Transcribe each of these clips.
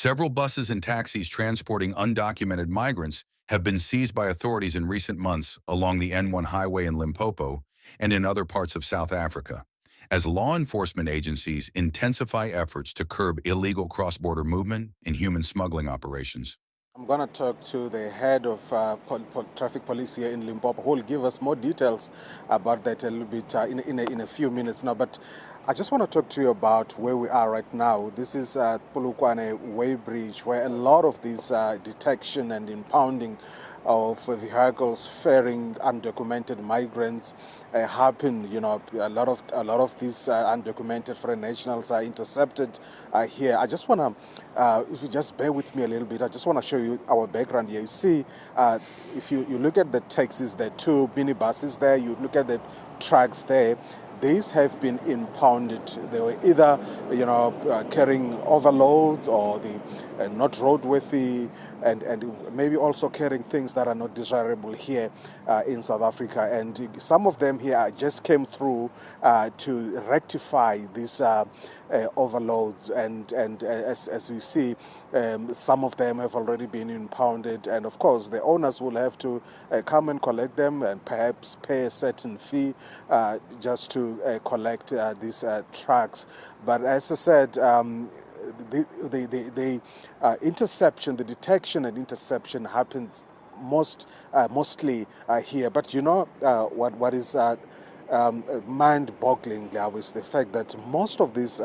Several buses and taxis transporting undocumented migrants have been seized by authorities in recent months along the N1 highway in Limpopo and in other parts of South Africa, as law enforcement agencies intensify efforts to curb illegal cross-border movement and human smuggling operations. I'm going to talk to the head of traffic police here in Limpopo, who will give us more details about that a little bit in a few minutes now. But I just want to talk to you about where we are right now. This is Polokwane Way Bridge, where a lot of these detection and impounding of vehicles ferrying undocumented migrants happen. You know, a lot of these undocumented foreign nationals are intercepted here. I just want to, if you just bear with me a little bit, I just want to show you our background here. You see, if you look at the taxis, there are two minibuses there. You look at the trucks there. These have been impounded. They were either, carrying overload or the not roadworthy, and maybe also carrying things that are not desirable here in South Africa. And some of them here just came through to rectify these overloads. And as you see, some of them have already been impounded. And of course, the owners will have to come and collect them and perhaps pay a certain fee just to collect these trucks. But as I said, the interception, the detection and interception happens mostly here. But you know what is mind-boggling now is the fact that most of these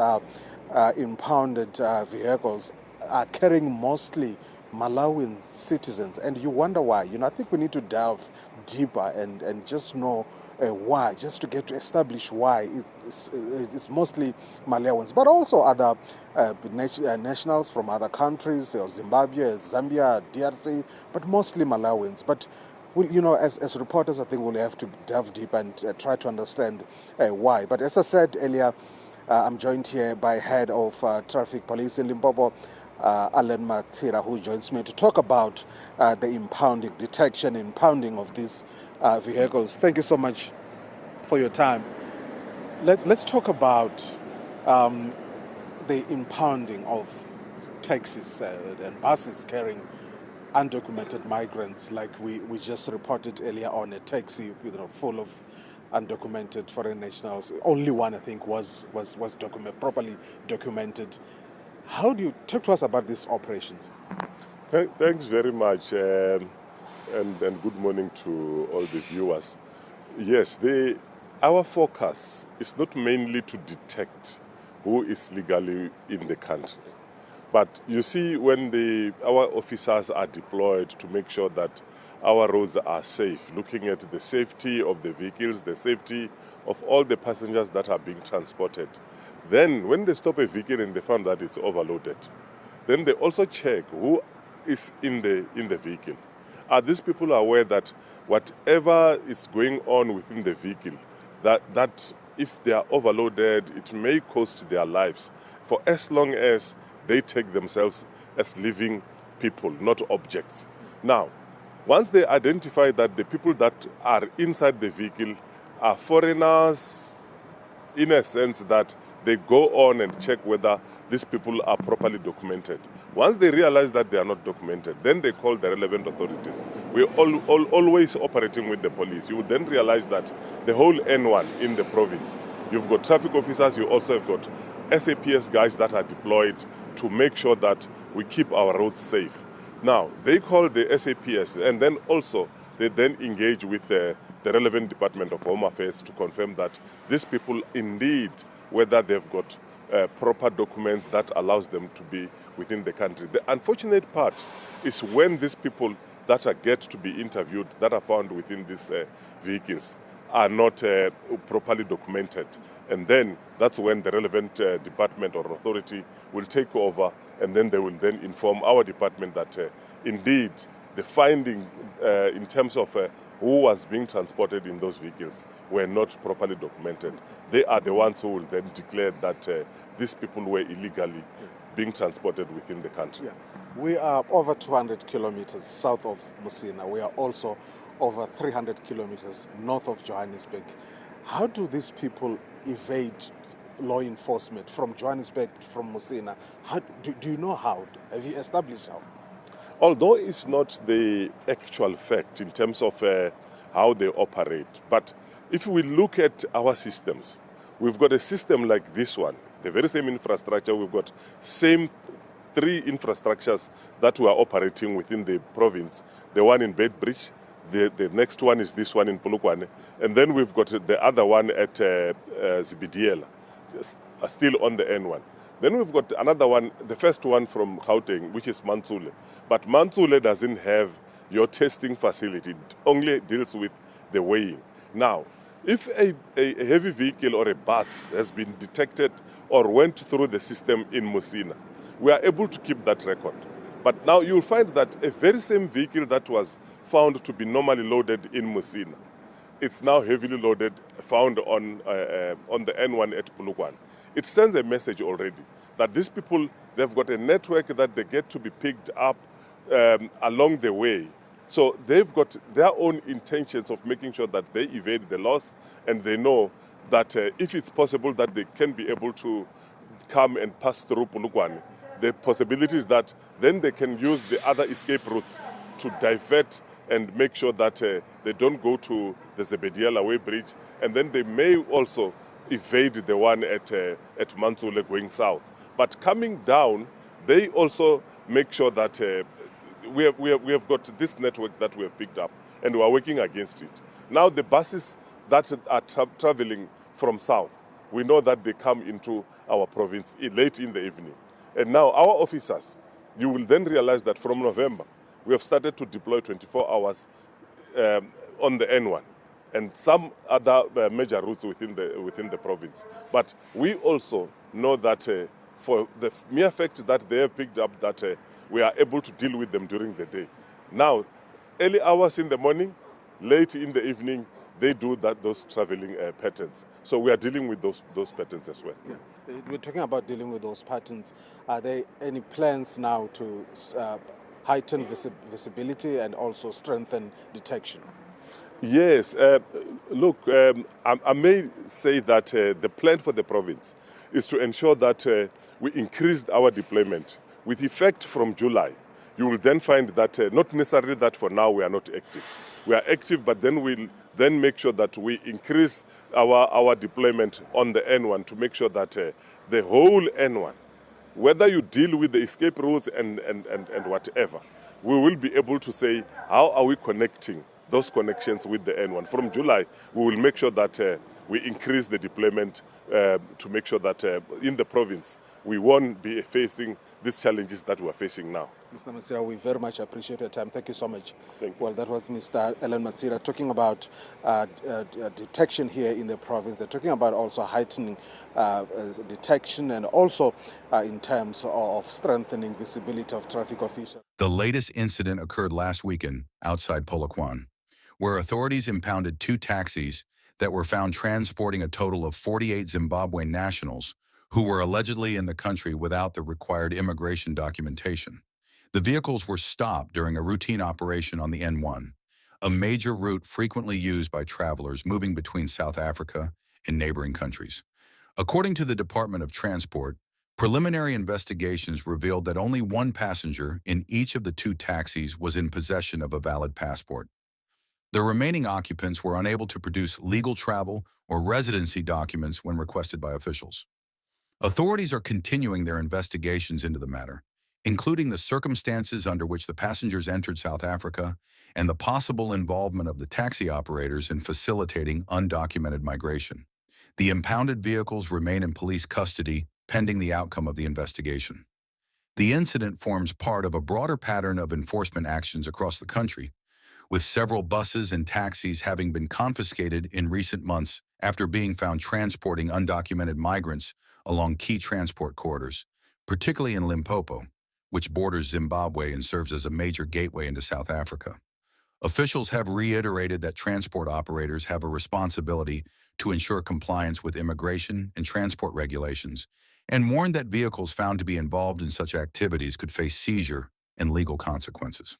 impounded vehicles are carrying mostly Malawian citizens, and you wonder why. You know, I think we need to delve deeper and just know why, just to get to establish why it's mostly Malawians, but also other nationals from other countries, Zimbabwe, Zambia, DRC, but mostly Malawians. But you know, as reporters, I think we'll have to delve deep and try to understand why. But as I said earlier, I'm joined here by head of traffic police in Limpopo, Alan Matira, who joins me to talk about the impounding, detection, impounding of these vehicles. Thank you so much for your time. Let's talk about the impounding of taxis and buses carrying undocumented migrants, like we just reported earlier on, a taxi full of undocumented foreign nationals. Only one, I think, was properly documented. How do you talk to us about these operations? Thanks very much, and good morning to all the viewers. Yes, our focus is not mainly to detect who is legally in the country, but you see, when our officers are deployed to make sure that our roads are safe, looking at the safety of the vehicles, the safety of all the passengers that are being transported. Then when they stop a vehicle and they found that it's overloaded, then they also check who is in the vehicle. Are these people aware that whatever is going on within the vehicle, that if they are overloaded, it may cost their lives, for as long as they take themselves as living people, not objects. Now, once they identify that the people that are inside the vehicle are foreigners, in a sense that they go on and check whether these people are properly documented. Once they realize that they are not documented, then they call the relevant authorities. We're always operating with the police. You would then realize that the whole N1 in the province, you've got traffic officers, you also have got SAPS guys that are deployed to make sure that we keep our roads safe. Now, they call the SAPS, and then also they then engage with the relevant Department of Home Affairs to confirm that these people indeed, whether they've got proper documents that allows them to be within the country. The unfortunate part is when these people that are get to be interviewed, that are found within these vehicles, are not properly documented. And then that's when the relevant department or authority will take over, and then they will then inform our department that indeed the finding in terms of who was being transported in those vehicles were not properly documented. They are the ones who will then declare that these people were illegally being transported within the country. Yeah. We are over 200 kilometers south of Musina. We are also over 300 kilometers north of Johannesburg. How do these people evade law enforcement from Johannesburg, from Musina. Do you know how? Have you established how? Although it's not the actual fact in terms of how they operate, but if we look at our systems, we've got a system like this one, the very same infrastructure, we've got same three infrastructures that were operating within the province. The one in Bedbridge, the next one is this one in Polokwane, and then we've got the other one at Zimbabweans, still on the N1. Then we've got another one, the first one from Gauteng, which is Mantsule. But Mantsule doesn't have your testing facility. It only deals with the weighing. Now, if a heavy vehicle or a bus has been detected or went through the system in Musina, we are able to keep that record. But now you'll find that a very same vehicle that was found to be normally loaded in Musina, it's now heavily loaded, found on the N1 at Polokwane. It sends a message already that these people, they've got a network that they get to be picked up along the way. So they've got their own intentions of making sure that they evade the laws, and they know that if it's possible that they can be able to come and pass through Polokwane, the possibility is that then they can use the other escape routes to divert and make sure that they don't go to the Zimbabweans Way Bridge, and then they may also evade the one at Mantsule going south. But coming down, they also make sure that we have got this network that we have picked up, and we are working against it. Now the buses that are traveling from south, we know that they come into our province late in the evening. And now our officers, you will then realize that from November, we have started to deploy 24 hours on the N1 and some other major routes within the province. But we also know that for the mere fact that they have picked up that we are able to deal with them during the day. Now, early hours in the morning, late in the evening, they do those traveling patterns. So we are dealing with those patterns as well. Yeah. We're talking about dealing with those patterns. Are there any plans now to heighten visibility and also strengthen detection? Yes. Look, I may say that the plan for the province is to ensure that we increased our deployment with effect from July. You will then find that not necessarily that for now we are not active. We are active, but then we'll then make sure that we increase our deployment on the N1 to make sure that the whole N1, whether you deal with the escape routes and whatever, we will be able to say how are we connecting those connections with the N1. From July, we will make sure that we increase the deployment to make sure that in the province, we won't be facing these challenges that we're facing now. Mr. Musina, we very much appreciate your time. Thank you so much. Thank you. Well, that was Mr. Ellen Musina talking about detection here in the province. They're talking about also heightening detection and also in terms of strengthening visibility of traffic officials. The latest incident occurred last weekend outside Polokwane, where authorities impounded 2 taxis that were found transporting a total of 48 Zimbabwean nationals who were allegedly in the country without the required immigration documentation. The vehicles were stopped during a routine operation on the N1, a major route frequently used by travelers moving between South Africa and neighboring countries. According to the Department of Transport, preliminary investigations revealed that only 1 passenger in each of the 2 taxis was in possession of a valid passport. The remaining occupants were unable to produce legal travel or residency documents when requested by officials. Authorities are continuing their investigations into the matter, including the circumstances under which the passengers entered South Africa and the possible involvement of the taxi operators in facilitating undocumented migration. The impounded vehicles remain in police custody pending the outcome of the investigation. The incident forms part of a broader pattern of enforcement actions across the country, with several buses and taxis having been confiscated in recent months after being found transporting undocumented migrants along key transport corridors, particularly in Limpopo, which borders Zimbabwe and serves as a major gateway into South Africa. Officials have reiterated that transport operators have a responsibility to ensure compliance with immigration and transport regulations, and warned that vehicles found to be involved in such activities could face seizure and legal consequences.